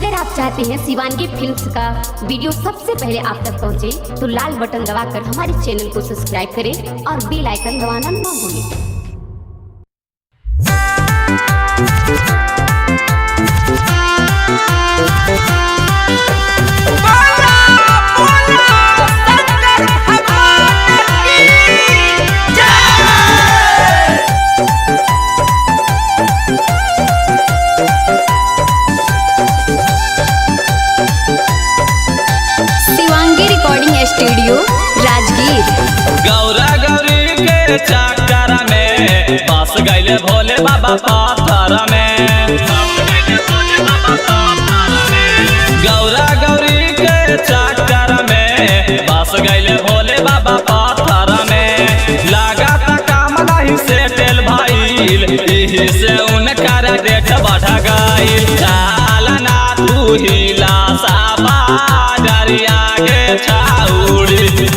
अगर आप चाहते हैं शिवांगी फिल्म्स का वीडियो सबसे पहले आप तक पहुंचे, तो लाल बटन दबाकर हमारे चैनल को सब्सक्राइब करें और बेल आइकन दबाना ना भूलें। स्टूडियो राजगीर। गौरा गौरी के चक्कर में बस गईले भोले बाबा पत्थर में। गौरा गौरी के चक्कर में बस गईले भोले बाबा पत्थर में। लगा काम नहीं सेटल भइल, यही से उनकर डेट बढ़ गई। चाल ना तू हिला साबा डरिया के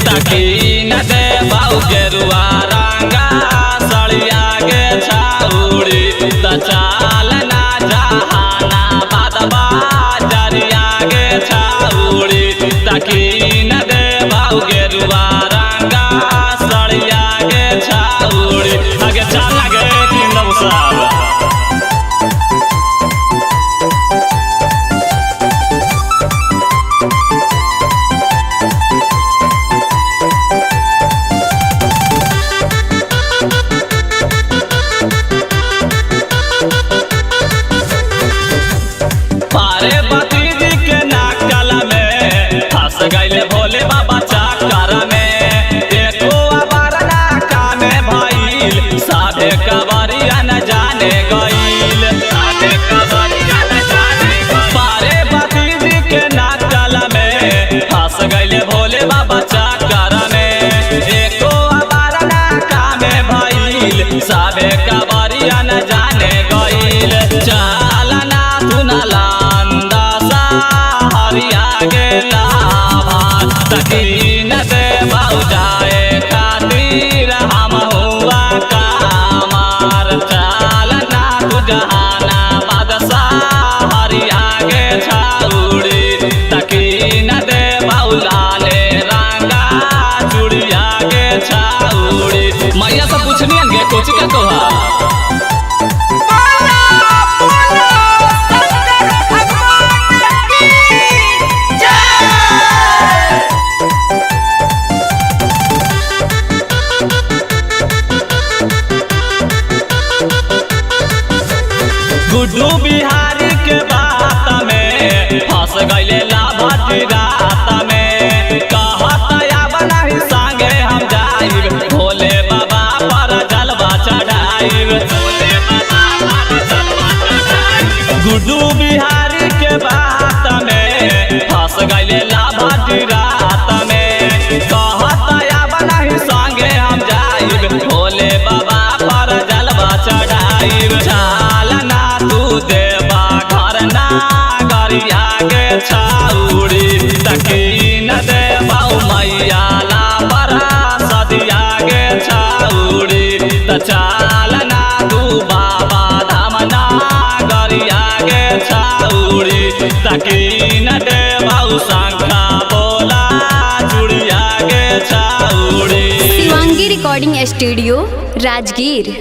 तकी न दे बाऊ गेरुआ रंगा सड़िया के छाउड़ी। त चाल ना जहाना बादबा डरिया के छाउड़ी। तकी न दे बाऊ गेरुआ रंगा सड़िया के छाउड़ी। आगे चाल लगे कि नौसाब गईले भोले बाबा चक्कर में। देखो अबरना कामे भइल, साधे कवरिया न जाने गईल। साधे कवरिया न जाने गईल। पारे भतीजी के नाकल में फंस गईले भोले बाबा चक्कर में। देखो अबरना कामे भइल, साधे कवरिया न जाने गईल। चालना सुनला अंदासा हरिया गेला तकी न दे बाऊ जाए खातिर हम हुआ कामार। चाल ना तू जहाना बादशाह हरिया के छाउड़ी। तकी न दे बाऊ लाले रंगा चूड़िया के छाउड़ी। मैया से पूछनी गे कुछ का कोहा गुड्डू बिहारी के बात में फंस गईले लाभार्थी रात में। कहत अब नहीं संगे हम जाइब, भोले बाबा पर जलवा चढ़ाइब। गुड्डू बिहारी के बात में फंस गईले लाभार्थी रात में। कहत अब नहीं संगे हम जाइब, भोले बाबा पर जलवा चढ़ाइब। देवा घर ना गरिया के छाउड़ी। तकी न दे बाऊ मैया ला बरा सदिया के छाउड़ी। त चाल ना तू बाबा धाम ना गरिया के छाउड़ी। तकी न दे बाऊ शंखा बोला चूड़िया के छाउड़ी। Shivangi recording studio Rajgir.